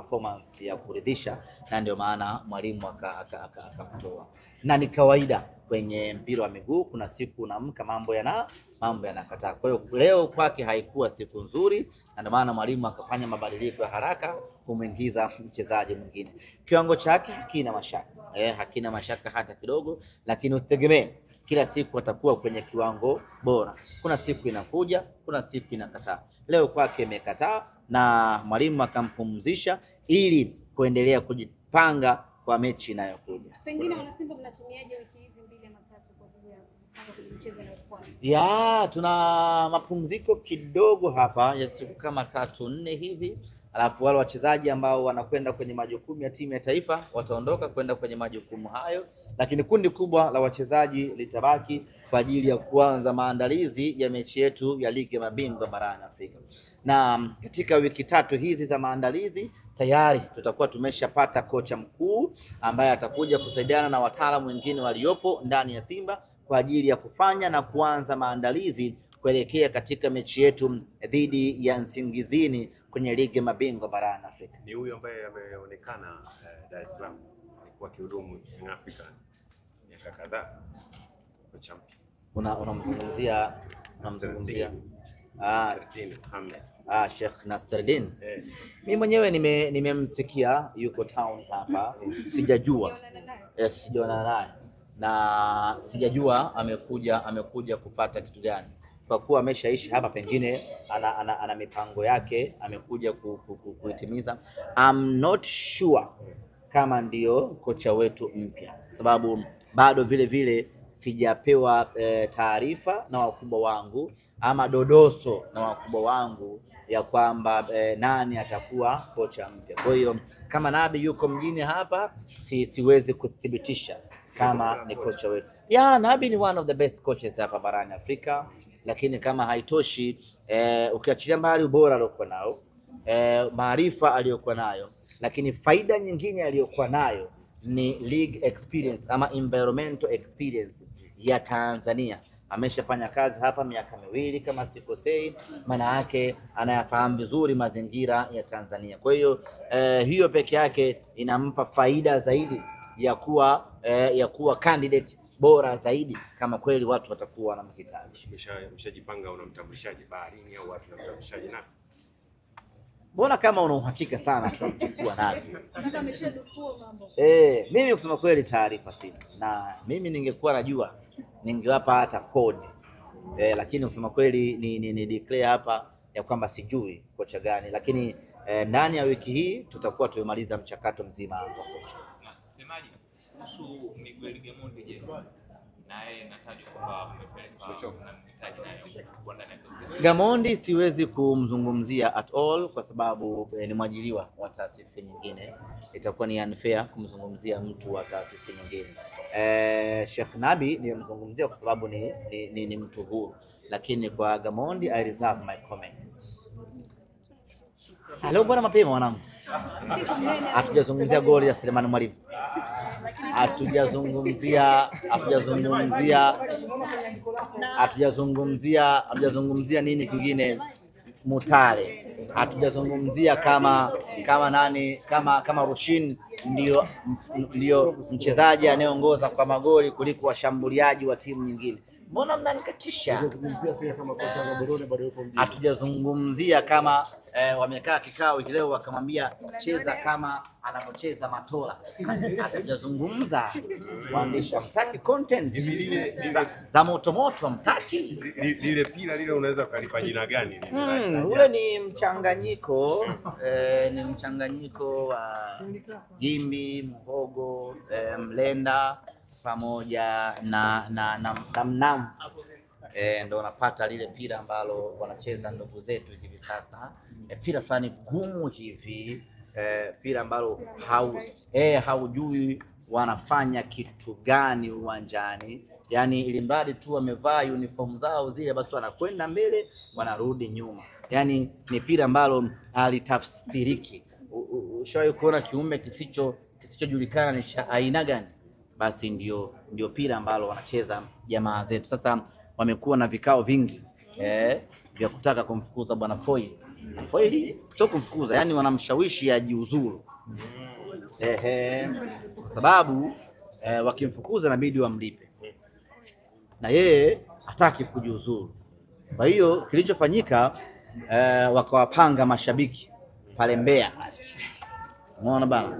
performance ya kuridhisha, na ndio maana mwalimu akamtoa. Na ni kawaida kwenye mpira wa miguu, kuna siku unaamka mambo yanakataa. Kwa hiyo leo kwake haikuwa siku nzuri, na ndio maana mwalimu akafanya mabadiliko ya haraka kumwingiza mchezaji mwingine. Kiwango chake hakina mashaka hata kidogo, lakini usitegemee kila siku atakuwa kwenye kiwango bora. Kuna siku inakuja, kuna siku inakataa. Leo kwake imekataa na mwalimu akampumzisha ili kuendelea kujipanga kwa mechi inayokuja. Pengine wana Simba mnatumiaje wiki hizi 2 ama 3 kwa ajili ya kupanga kwenye mchezo unaofuata? Tuna mapumziko kidogo hapa ya siku kama 3-4 hivi. Alafu wale wachezaji ambao wanakwenda kwenye majukumu ya timu ya taifa wataondoka kwenda kwenye majukumu hayo, lakini kundi kubwa la wachezaji litabaki kwa ajili ya kuanza maandalizi ya mechi yetu ya ligi ya mabingwa barani Afrika. Na katika wiki 3 hizi za maandalizi tayari tutakuwa tumeshapata kocha mkuu ambaye atakuja kusaidiana na wataalamu wengine waliopo ndani ya Simba kwa ajili ya kufanya na kuanza maandalizi kuelekea katika mechi yetu dhidi ya Nsingizini kwenye ligi ya mabingwa barani Afrika. Ni huyo ambaye ameonekana Dar es Salaam alikuwa kihudumu Young Africans miaka kadhaa kwa champion. Unamzungumzia Nasreddine Mohamed. Sheikh Nasreddine. Mimi mwenyewe nimemsikia yuko town hapa, sijajua. Sijaona naye na sijajua amekuja kupata kitu gani. Kwa kuwa ameshaishi hapa, pengine ana mipango yake amekuja kuitimiza. I'm not sure kama ndio kocha wetu mpya, sababu bado vile sijapewa taarifa na wakubwa wangu ama dodoso na wakubwa wangu ya kwamba nani atakuwa kocha mpya. Kwa hiyo kama Nabi yuko mjini hapa, siwezi kuthibitisha kama ni kocha wetu. Nabi ni one of the best coaches hapa barani Afrika, lakini kama haitoshi, ukiachilia mbali ubora aliokuwa nao, maarifa aliyokuwa nayo, lakini faida nyingine aliyokuwa nayo ni league experience ama environmental experience ya Tanzania. Ameshafanya kazi hapa miaka 2 kama sikosei, maana yake anayafahamu vizuri mazingira ya Tanzania. Kwa hiyo hiyo peke yake inampa faida zaidi ya kuwa candidate bora zaidi kama kweli watu watakuwa wanamhitaji. Umeshajipanga, unamtambulishaje baharini au watu wanamtambulishaje Nabi? Mbona kama una uhakika sana tunamchukua Nabi? Nabi ameshadukua mambo. Mimi kusema kweli taarifa sina, na mimi ningekuwa najua ningewapa hata code. Lakini kusema kweli ni declare hapa ya kwamba sijui kocha gani, lakini ndani ya wiki hii tutakuwa tumemaliza mchakato mzima wa kocha. Semaji kuhusu Miguel Gamondi, je, naye natajwa kwamba umepeleka na mhitaji naye kwa ndani ya Gamondi siwezi kumzungumzia at all kwa sababu ni mwajiriwa wa taasisi nyingine. Itakuwa ni unfair kumzungumzia mtu wa taasisi nyingine. Sheikh Nabi nimemzungumzia kwa sababu ni mtu huru, lakini kwa Gamondi I reserve my comments. Leo bwana mapema mwanangu. Hatujazungumzia goli ya Selemani Mwalimu. Hatujazungumzia nini kingine, Mutale. Hatujazungumzia kama Rushin ndio mchezaji anayeongoza kwa magoli kuliko washambuliaji wa timu nyingine. Mbona mnanikatisha? Hatujazungumzia kama wamekaa kikao hiki leo wakamwambia cheza kama anapocheza Matola. Hatujazungumza. Waandishi hamtaki content za moto hamtaki. Lile pila lile unaweza ukalipa jina gani? Ule ni mchanganyiko wa gimbi, mhogo, mlenda pamoja na mnamu. Ndio unapata lile pira ambalo wanacheza ndugu zetu hivi sasa. Pira fulani gumu hivi, pira ambalo haujui wanafanya kitu gani uwanjani. Yani ili mradi tu wamevaa uniform zao zile, basi wanakwenda mbele wanarudi nyuma. Yani ni pira ambalo halitafsiriki. Ushawahi kuona kiumbe kisichojulikana ni cha aina gani? Basi ndio pira ambalo wanacheza jamaa zetu. Sasa wamekuwa na vikao vingi vya kutaka kumfukuza bwana Foi Foili sio kumfukuza, yani wanamshawishi ajiuzuru. Kwa sababu wakimfukuza inabidi wamlipe, na yeye hataki kujiuzuru. Kwa hiyo kilichofanyika, wakawapanga mashabiki pale Mbeya. Unaona bana,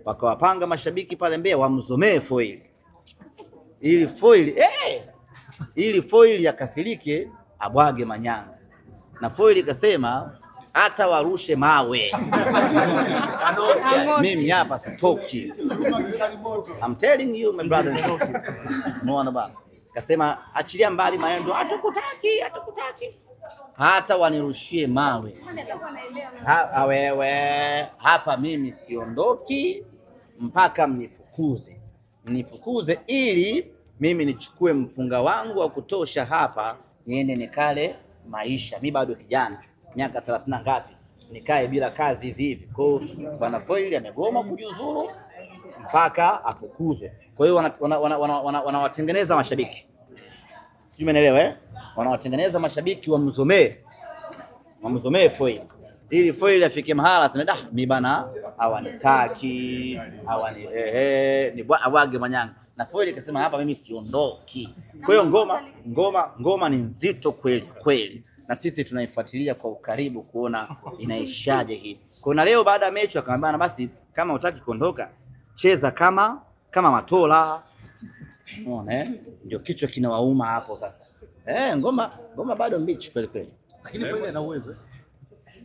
wakawapanga mashabiki pale Mbeya wamzomee Foili, ili Foili akasirike abwage manyanga, na Foili kasema hata warushe mawe mimi hapa sitoki. I'm telling you my brothers and sisters. Unaona bana, kasema achilia mbali maendo, hatukutaki, hata wanirushie mawe. Wewe hapa mimi siondoki mpaka mnifukuze ili mimi nichukue mpunga wangu wa kutosha hapa niende nikale maisha. Mimi bado kijana, miaka 30 na ngapi, nikae bila kazi hivi. Kwa hiyo bwana Foili amegoma kujiuzuru mpaka afukuzwe. Kwa hiyo wanawatengeneza mashabiki, sio, umeelewa wanawatengeneza mashabiki wamzomee Foili, ili Foili afike mahala aseme mimi bana hawanitaki, awage manyanga. Na Foili akasema hapa mimi siondoki. Kwa hiyo ngoma ni nzito kweli, na sisi tunaifuatilia kwa ukaribu kuona inaishaje hii. Kwa leo baada ya mechi akamwambia basi, kama hutaki kuondoka cheza kama Matola. Unaona ndio kichwa kinawauma hapo sasa. Ngoma bado mbichi kweli. Lakini Foili ana uwezo.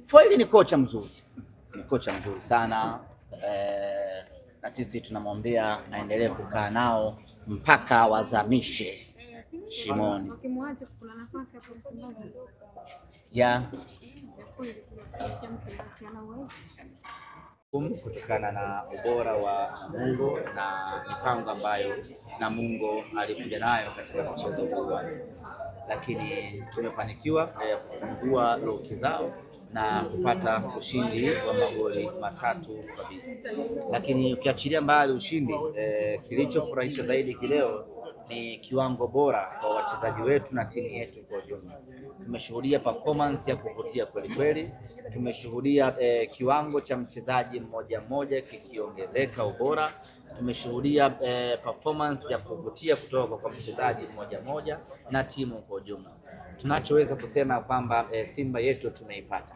Foili ni kocha mzuri sana, na sisi tunamwombea aendelee kukaa nao mpaka wazamishe shimoni. Kutokana na ubora wa Namungo na mipango ambayo Namungo alikuja nayo katika mchezo huu, lakini tumefanikiwa kufungua loki zao na kupata ushindi wa magoli 3-2. Lakini ukiachilia mbali ushindi, kilichofurahisha zaidi kileo ni kiwango bora kwa wachezaji wetu na timu yetu kwa ujumla. Tumeshuhudia performance ya kuvutia kweli. Tumeshuhudia kiwango cha mchezaji mmoja kikiongezeka ubora. Tumeshuhudia performance ya kuvutia kutoka kwa mchezaji mmoja na timu kwa ujumla. Tunachoweza kusema kwamba Simba yetu tumeipata,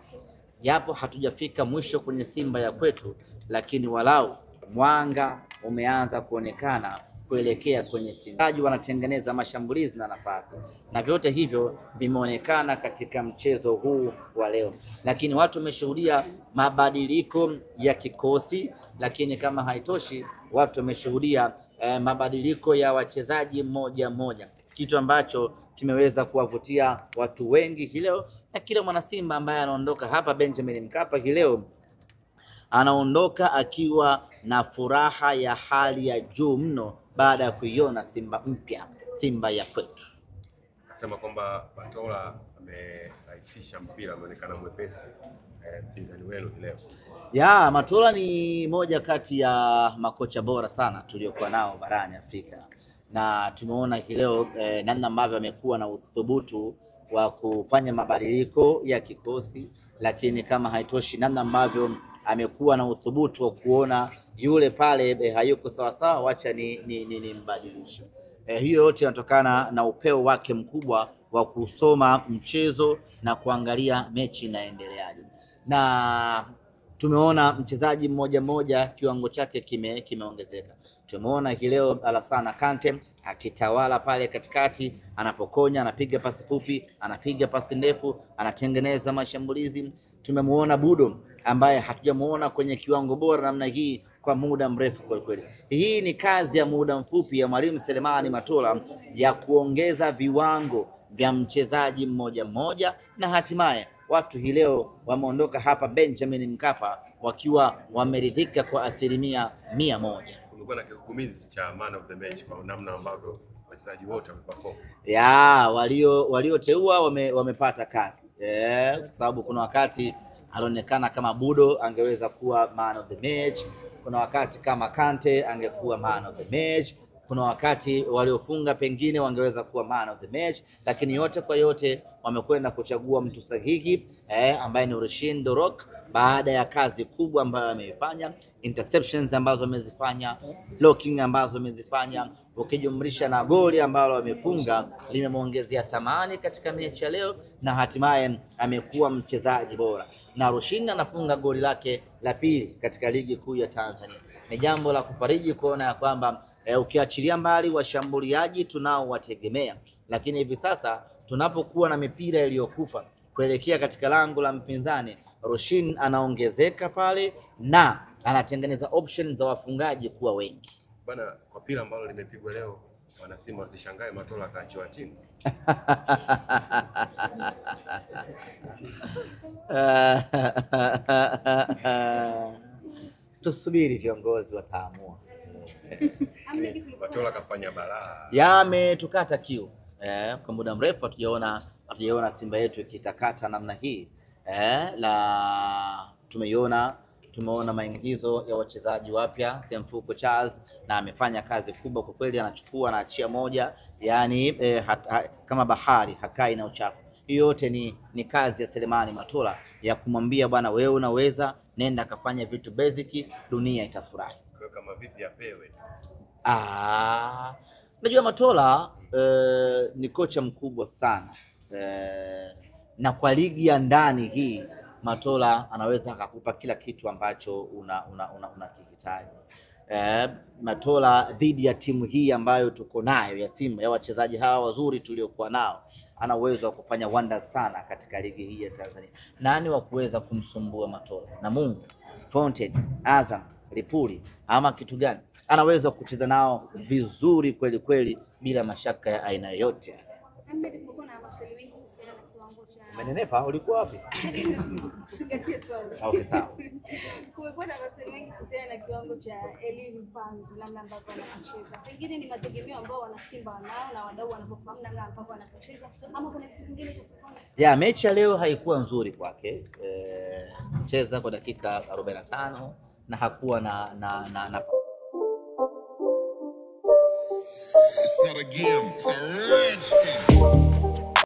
japo hatujafika mwisho kwenye Simba ya kwetu, lakini walau mwanga umeanza kuonekana kuelekea kwenye Simba. Wanatengeneza mashambulizi na nafasi, na vyote hivyo vimeonekana katika mchezo huu wa leo. Lakini watu wameshuhudia mabadiliko ya kikosi, lakini kama haitoshi, watu wameshuhudia mabadiliko ya wachezaji mmoja, kitu ambacho kimeweza kuwavutia watu wengi leo. Na kila mwana Simba ambaye anaondoka hapa Benjamin Mkapa leo anaondoka akiwa na furaha ya hali ya juu mno baada ya kuiona Simba mpya, Simba ya kwetu. Nasema kwamba Matola amerahisisha mpira, ameonekana mwepesi mpinzani wenu leo. Matola ni moja kati ya makocha bora sana tuliokuwa nao barani Afrika, na tumeona leo namna ambavyo amekuwa na uthubutu wa kufanya mabadiliko ya kikosi, lakini kama haitoshi, namna ambavyo amekuwa na uthubutu wa kuona yule pale hayuko sawasawa, wacha ni mbadilisho. Hiyo yote inatokana na upeo wake mkubwa wa kusoma mchezo na kuangalia mechi inaendeleaje. Na tumeona mchezaji mmoja kiwango chake kimeongezeka. Tumeona leo Alassane Kante akitawala pale katikati, anapokonya, anapiga pasi fupi, anapiga pasi ndefu, anatengeneza mashambulizi. Tumemuona Budo ambaye hatujamuona kwenye kiwango bora namna hii kwa muda mrefu kweli. Hii ni kazi ya muda mfupi ya Mwalimu Selemani Matola ya kuongeza viwango vya mchezaji mmoja, na hatimaye watu leo wameondoka hapa Benjamin Mkapa wakiwa wameridhika kwa 100%. Kulikuwa na kigugumizi cha man of the match kwa namna ambavyo wachezaji wote wameperform. Walioteua wamepata kazi. Kwa sababu kuna wakati alionekana kama Budo angeweza kuwa man of the match, kuna wakati kama Kante angekuwa man of the match, kuna wakati waliofunga pengine wangeweza kuwa man of the match, lakini yote kwa yote wamekwenda kuchagua mtu sahihi ambaye ni Rushin De Reuck, baada ya kazi kubwa ambayo ameifanya, interceptions ambazo amezifanya, blocking ambazo amezifanya, ukijumlisha na goli ambalo amefunga limemwongezea thamani katika mechi ya leo, na hatimaye amekuwa mchezaji bora. Na Rushin anafunga goli lake la pili katika ligi kuu ya Tanzania. Ni jambo la kufariji kuona ya kwamba ukiachilia mbali washambuliaji tunao wategemea, lakini hivi sasa tunapokuwa na mipira iliyokufa kuelekea katika lango la mpinzani, Rushin anaongezeka pale na anatengeneza option za wafungaji kuwa wengi. Bwana, kwa pila ambalo limepigwa leo, wana Simba wasishangae Matola akaachiwa timu. Tusubiri viongozi wataamua. Matola kafanya balaa. Yametukata kiu. Kwa muda mrefu hatujaona Simba yetu ikitakata namna hii. Tumeona maingizo ya wachezaji wapya, Semfuko Charles, na amefanya kazi kubwa kwa kweli, anachukua na achia moja, yani kama bahari hakai na uchafu. Hiyo yote ni kazi ya Selemani Matola ya kumwambia bwana, wewe unaweza, nenda kafanya vitu basic, dunia itafurahi. Kwa kama vipi apewe? Najua Matola ni kocha mkubwa sana, na kwa ligi ya ndani hii Matola anaweza akakupa kila kitu ambacho unakihitaji. Matola dhidi ya timu hii ambayo tuko nayo ya Simba, ya wachezaji hawa wazuri tuliokuwa nao, ana uwezo wa kufanya wonders sana katika ligi hii ya Tanzania. Nani wa kuweza kumsumbua Matola? Na Mungu, Fountain, Azam, Lipuli ama kitu gani? Anaweza kucheza nao vizuri kweli kweli bila mashaka ya aina yoyote. Umenenepa, ulikuwa wapi? Zingatia swali. Okay, sawa. Kumekuwa na maswali mengi kuhusiana na kiwango cha Elie Mpanzu, namna ambavyo anacheza. Pengine ni mategemeo ambao wana Simba wanao na wadau wanapofahamu namna ambavyo anacheza, ama kuna kitu kingine cha tofauti? Mechi ya leo haikuwa nzuri kwake. Cheza kwa dakika 45 na hakuwa na It's not a game, it's a rich thing.